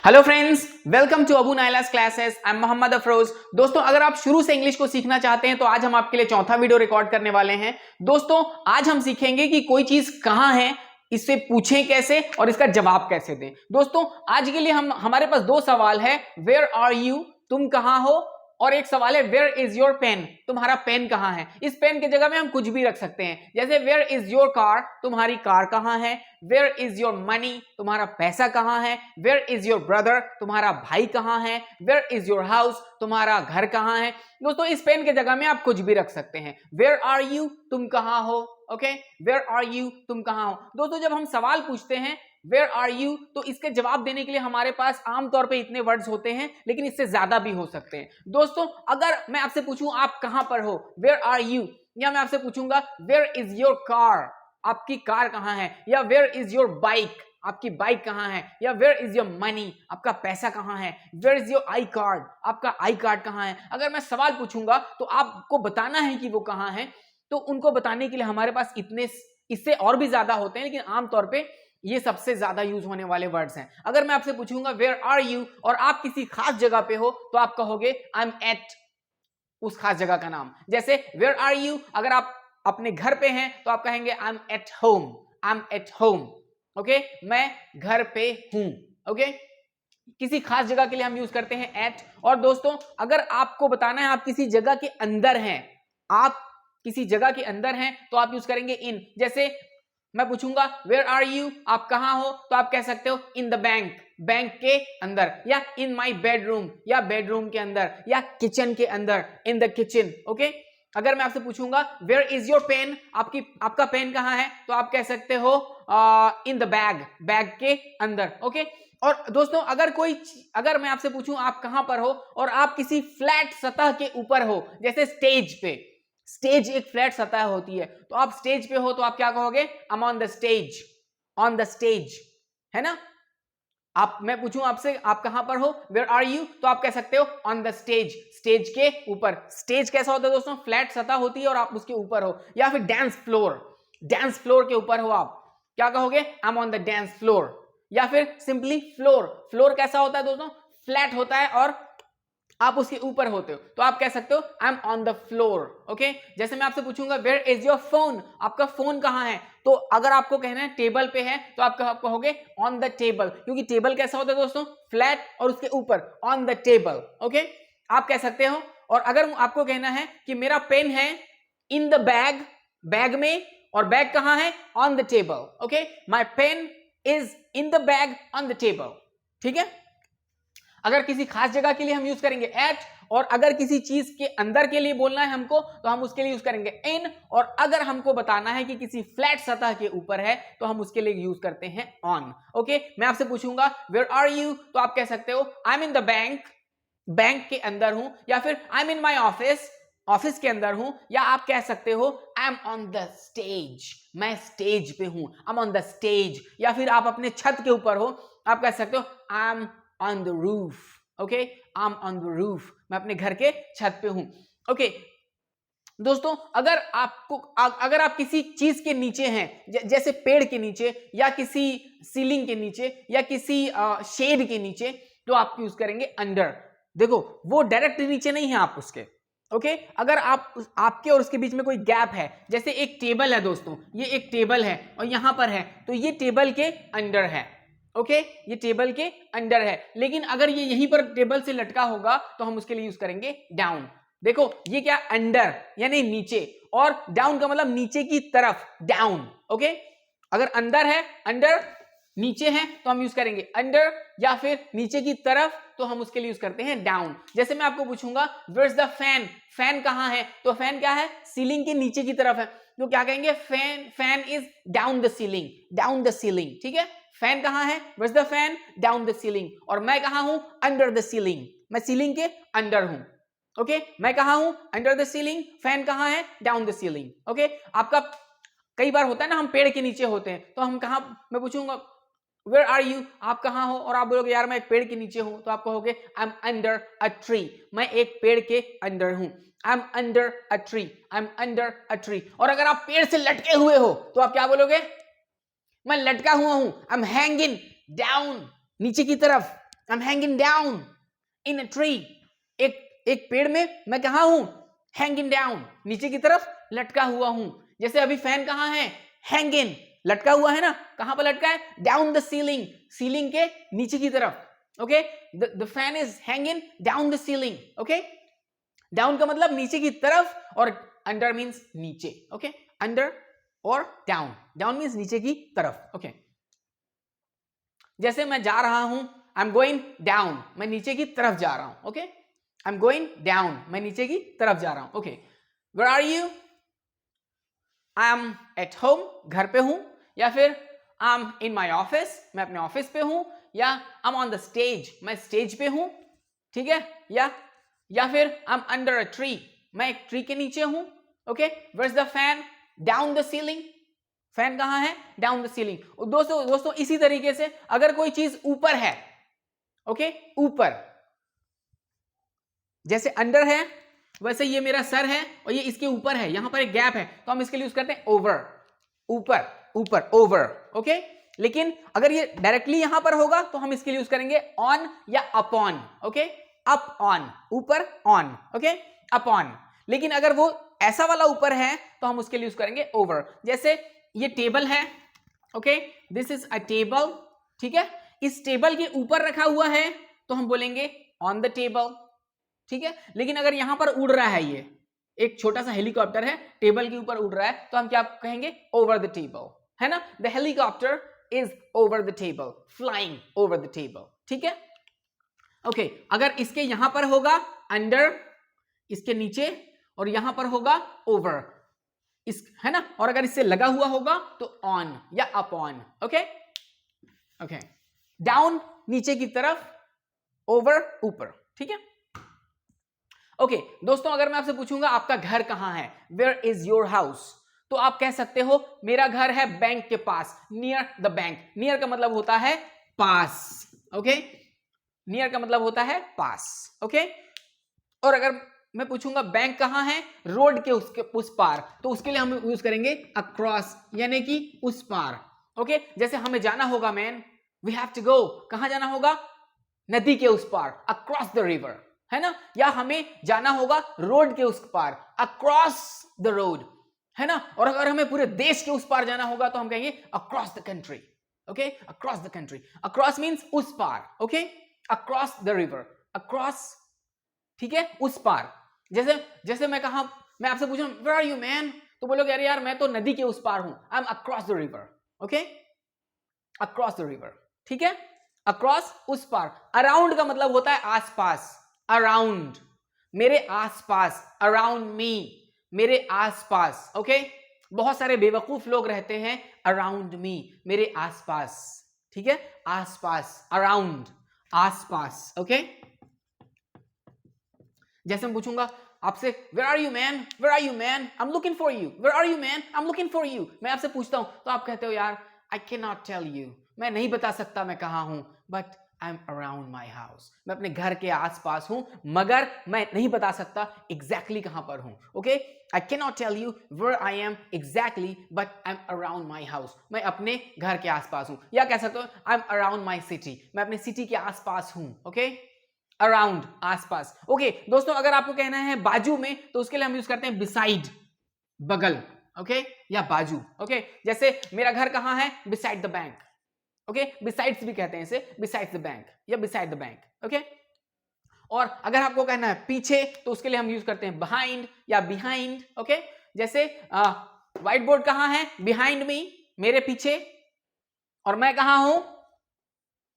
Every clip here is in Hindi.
Hello friends, welcome to Abu Nailas classes. I am Mohammad Afroz. दोस्तों, अगर आप शुरू से इंग्लिश को सीखना चाहते हैं तो आज हम आपके लिए चौथा वीडियो रिकॉर्ड करने वाले हैं। दोस्तों, आज हम सीखेंगे कि कोई चीज कहां है, इससे पूछें कैसे और इसका जवाब कैसे दें। दोस्तों, आज के लिए हमारे पास दो सवाल है, वेयर आर यू, तुम कहां हो, और एक सवाल है वेयर इज योर पेन, तुम्हारा पेन कहां है। इस पेन की जगह में हम कुछ भी रख सकते हैं, जैसे वेयर इज योर कार, तुम्हारी कार कहां है। वेयर इज योर मनी, तुम्हारा पैसा कहां है। वेयर इज योर ब्रदर, तुम्हारा भाई कहां है। वेयर इज योर हाउस, तुम्हारा घर कहां है। दोस्तों, इस पेन की जगह में आप कुछ भी रख सकते हैं। वेयर आर यू, तुम कहां हो। ओके, वेयर आर यू, तुम कहां हो। दोस्तों, जब हम सवाल पूछते हैं वेयर आर यू, तो इसके जवाब देने के लिए हमारे पास आमतौर पे इतने वर्ड्स होते हैं, लेकिन इससे ज्यादा भी हो सकते हैं। दोस्तों, अगर मैं आपसे पूछूं आप कहां पर हो, वेयर आर यू, या मैं आपसे पूछूंगा वेयर इज योर कार, आपकी कार कहां है, या वेयर इज योर बाइक, आपकी बाइक कहां है, या वेयर इज योर मनी, आपका पैसा कहां है। Where is your I card, आपका आई कार्ड कहां है। अगर मैं सवाल पूछूंगा तो आपको बताना है कि वो कहां है, तो उनको बताने के लिए हमारे पास इतने, इससे और भी ज्यादा होते हैं, लेकिन आमतौर पे ये सबसे ज्यादा यूज होने वाले वर्ड्स हैं। अगर मैं आपसे पूछूंगा वेयर आर यू और आप किसी खास जगह पे हो, तो आप कहोगे आई एम एट उस खास जगह का नाम। जैसे वेयर आर यू, अगर आप अपने घर पे हैं तो आप कहेंगे आई am at home, I am at home. Okay, मैं घर पे हूं। ओके, किसी खास जगह के लिए हम यूज करते हैं एट। और दोस्तों, अगर आपको बताना है आप किसी जगह के अंदर हैं, आप किसी जगह के अंदर हैं, तो आप यूज करेंगे इन। जैसे मैं पूछूंगा वेयर आर यू, आप कहां हो, तो आप कह सकते हो इन द बैंक, बैंक के अंदर, या इन माई बेडरूम, या बेडरूम के अंदर, या किचन के अंदर, इन द किचन। ओके, अगर मैं आपसे पूछूंगा वेयर इज योर पेन, आपका पेन कहां है, तो आप कह सकते हो इन द बैग, बैग के अंदर। ओके, और दोस्तों, अगर मैं आपसे पूछूं आप कहां पर हो और आप किसी फ्लैट सतह के ऊपर हो, जैसे स्टेज पे, स्टेज एक फ्लैट सतह होती है, तो आप स्टेज पे हो तो आप क्या कहोगे, आई am on the stage, on the stage, है ना। मैं पूछूं आपसे आप कहां पर हो, वेयर आर यू, तो आप कह सकते हो ऑन द स्टेज, स्टेज के ऊपर। स्टेज कैसा होता है दोस्तों, फ्लैट सतह होती है और आप उसके ऊपर हो। या फिर डांस फ्लोर, डांस फ्लोर के ऊपर हो, आप क्या कहोगे, आई am on the dance floor. या फिर सिंपली फ्लोर, फ्लोर कैसा होता है दोस्तों, फ्लैट होता है और आप उसके ऊपर होते हो, तो आप कह सकते हो आई am on the floor. Okay, जैसे मैं आपसे पूछूंगा वेयर इज योर फोन, आपका फोन कहां है, तो अगर आपको कहना है टेबल पे है, तो आप कहोगे ऑन द टेबल, क्योंकि टेबल कैसा होता है दोस्तों, फ्लैट और उसके ऊपर, ऑन द टेबल। ओके, आप कह सकते हो। और अगर आपको कहना है कि मेरा पेन है इन द बैग, बैग में, और बैग कहां है, on the table. Okay, my pen is in the bag on the table. ठीक है, अगर किसी खास जगह के लिए हम यूज करेंगे एट, और अगर किसी चीज के अंदर के लिए बोलना है हमको, तो हम उसके लिए यूज करेंगे इन। और अगर हमको बताना है कि किसी फ्लैट सतह के ऊपर है, तो हम उसके लिए यूज करते हैं ऑन। ओके, मैं आपसे पूछूंगा वेयर आर यू, तो आप कह सकते हो I am in the bank, bank के अंदर हूं, या फिर I M in my office, office के अंदर हूं, या आप कह सकते हो आई एम ऑन द स्टेज, मैं स्टेज पे हूं, आई एम ऑन द स्टेज। या फिर आप अपने छत के ऊपर हो, आप कह सकते हो आई am on the roof. Okay, I am on the roof, मैं अपने घर के छत पे हूं। ओके दोस्तों, अगर आप किसी चीज के नीचे हैं, जैसे पेड़ के नीचे, या किसी सीलिंग के नीचे, या किसी शेड के नीचे, तो आप यूज करेंगे अंडर। देखो, वो डायरेक्ट नीचे नहीं है आप उसके। ओके, अगर आपके और उसके बीच में कोई गैप है, जैसे एक टेबल है दोस्तों, ये एक टेबल है और यहां पर है, तो ये टेबल के अंडर है। ओके, ये टेबल के अंडर है, लेकिन अगर ये यहीं पर टेबल से लटका होगा, तो हम उसके लिए यूज करेंगे डाउन। देखो, ये क्या, अंडर यानी नीचे, और डाउन का मतलब नीचे की तरफ, डाउन। ओके, अगर अंदर है, अंडर, नीचे है, तो हम यूज करेंगे अंडर, या फिर नीचे की तरफ, तो हम उसके लिए यूज करते हैं डाउन। जैसे मैं आपको पूछूंगा where is the fan, fan कहां है, तो फैन क्या है, सीलिंग के नीचे की तरफ है, तो क्या कहेंगे, fan is down the ceiling, down the ceiling. ठीक है, फैन कहां है, where is the fan, down the ceiling. और मैं कहां हूं, अंडर द सीलिंग, मैं सीलिंग के अंडर हूं। ओके, मैं कहां हूं, अंडर द सीलिंग, फैन कहां है, डाउन द सीलिंग। ओके, आपका कई बार होता है ना, हम पेड़ के नीचे होते हैं, तो हम कहां, मैं पूछूंगा वेयर आर यू, आप कहां हो, और आप बोलोगे यार मैं एक पेड़ के नीचे हूं, तो आप कहोगे आई एम अंडर अ ट्री, मैं एक पेड़ के अंदर हूं, आई am under a tree, I am under a tree. और अगर आप पेड़ से लटके हुए हो, तो आप क्या बोलोगे, मैं लटका हुआ हूं, आई एम हैंगिंग डाउन, नीचे की तरफ, I am hanging down in a tree, एक पेड़ में मैं कहा हूं, हैंगिंग डाउन, नीचे की तरफ लटका हुआ हूं। जैसे अभी फैन कहां है, हैंगिंग, लटका हुआ है ना, कहां पर लटका है, डाउन द सीलिंग, सीलिंग के नीचे की तरफ। Okay, the fan is hanging down the ceiling. Okay, down का मतलब नीचे की तरफ और अंडर मींस नीचे। ओके, अंडर और डाउन, डाउन मींस नीचे की तरफ। ओके, जैसे मैं जा रहा हूं, आई एम गोइंग डाउन, मैं नीचे की तरफ जा रहा हूं। Okay, I am going down, मैं नीचे की तरफ जा रहा हूं। Okay, where are you, I am at home, घर पे हूं, या फिर I M in my office, मैं अपने ऑफिस पे हूं, या I am on the stage, मैं स्टेज पे हूं। ठीक है, या फिर I am under a tree, मैं एक ट्री के नीचे हूं। Okay, where is the fan, down the ceiling, fan कहां है, डाउन द सीलिंग। दोस्तों इसी तरीके से अगर कोई चीज ऊपर है, ओके, ऊपर, जैसे अंडर है, वैसे ये मेरा सर है और ये इसके ऊपर है, यहां पर एक गैप है, तो हम इसके लिए यूज करते हैं ओवर, ऊपर, ऊपर, ओवर। ओके, लेकिन अगर ये डायरेक्टली यहां पर होगा तो हम इसके लिए यूज करेंगे ऑन या अपॉन। ओके, अप ऑन, ऊपर ऑन। Okay, upon. लेकिन अगर वो ऐसा वाला ऊपर है तो हम उसके लिए यूज करेंगे ओवर। जैसे ये टेबल है, okay, this is a table. ठीक है, इस टेबल के ऊपर रखा हुआ है तो हम बोलेंगे ऑन द टेबल। ठीक है, लेकिन अगर यहां पर उड़ रहा है, ये एक छोटा सा हेलीकॉप्टर है, टेबल के ऊपर उड़ रहा है, तो हम क्या कहेंगे, ओवर द टेबल, है ना, the helicopter is over the table, flying over the table. ठीक है, ओके, अगर इसके यहां पर होगा अंडर, इसके नीचे, और यहां पर होगा ओवर, इस, है ना, और अगर इससे लगा हुआ होगा तो ऑन या अपॉन। ओके, ओके, डाउन नीचे की तरफ, ओवर ऊपर। ठीक है, ओके दोस्तों, अगर मैं आपसे पूछूंगा आपका घर कहां है, वेयर इज योर हाउस, तो आप कह सकते हो मेरा घर है बैंक के पास, नियर द बैंक। नियर का मतलब होता है पास। ओके, नियर का मतलब होता है पास। ओके, और अगर मैं पूछूंगा बैंक कहां है, रोड के उसके उस पार, तो उसके लिए हम यूज करेंगे अक्रॉस, यानी कि उस पार। ओके, जैसे हमें जाना होगा, man, we have to go, कहां जाना होगा, नदी के उस पार, अक्रॉस द रिवर, है ना, या हमें जाना होगा रोड के उस पार, अक्रॉस द रोड, है ना, और अगर हमें पूरे देश के उस पार जाना होगा तो हम कहेंगे across the country. Okay, across the country, across means उस पार। Okay, across the river, across, ठीक है, उस पार। जैसे मैं कहा, मैं आपसे पूछूं वेयर आर यू मैन, तो बोलोगे अरे यार मैं तो नदी के उस पार हूं, I am across the river. Okay, across the river. ठीक है, अक्रॉस, उस पार। अराउंड का मतलब होता है आसपास, अराउंड, मेरे आसपास, अराउंड मी, मेरे आसपास। ओके, बहुत सारे बेवकूफ लोग रहते हैं अराउंड मी, मेरे आसपास। ठीक है, आसपास, अराउंड, आसपास। ओके, जैसे मैं पूछूंगा आपसे where are you man, where are you man, I am looking for you, where are you man, I am looking for you, मैं आपसे पूछता हूं तो आप कहते हो यार I can not tell you, मैं नहीं बता सकता मैं कहां हूं, but I am around my house, मैं अपने घर के आसपास हूं, मगर मैं नहीं बता सकता एग्जैक्टली कहां पर हूं। Okay, I can not tell you where I am exactly, but I am around my house, मैं अपने घर के आसपास हूं। या कह सकते हो आई एम अराउंड माई सिटी, मैं अपने सिटी के आसपास हूं। ओके, अराउंड, आसपास। ओके दोस्तों, अगर आपको कहना है बाजू में, तो उसके लिए हम यूज करते हैं बिसाइड, बगल। ओके, या बाजू। ओके, जैसे मेरा घर कहां है, beside the bank. Okay, besides भी कहते हैं इसे, बिसाइड द बैंक या बिसाइड द बैंक। ओके, और अगर आपको कहना है पीछे, तो उसके लिए हम यूज करते हैं बिहाइंड या बिहाइंड। ओके, जैसे व्हाइट बोर्ड कहां है, बिहाइंड मी, मेरे पीछे, और मैं कहां हूं,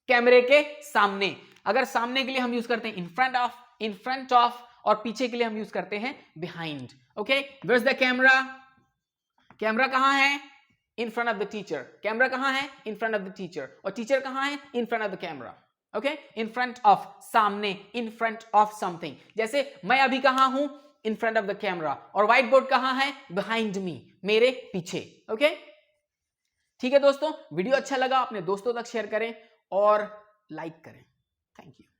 कैमरे के सामने। अगर सामने के लिए हम यूज करते हैं in front of, in front of, और पीछे के लिए हम यूज करते हैं behind. Okay, where is the camera, camera कहां है, in front of the teacher, camera कहां है, in front of the teacher, और टीचर कहां है, in front of the camera. Okay, in front of, सामने, इन फ्रंट ऑफ समथिंग। जैसे मैं अभी कहां हूं, इन फ्रंट ऑफ द कैमरा, और व्हाइट बोर्ड कहां है, बिहाइंड मी, मेरे पीछे। ओके, ठीक है दोस्तों, वीडियो अच्छा लगा अपने दोस्तों तक शेयर करें और लाइक करें। Thank you.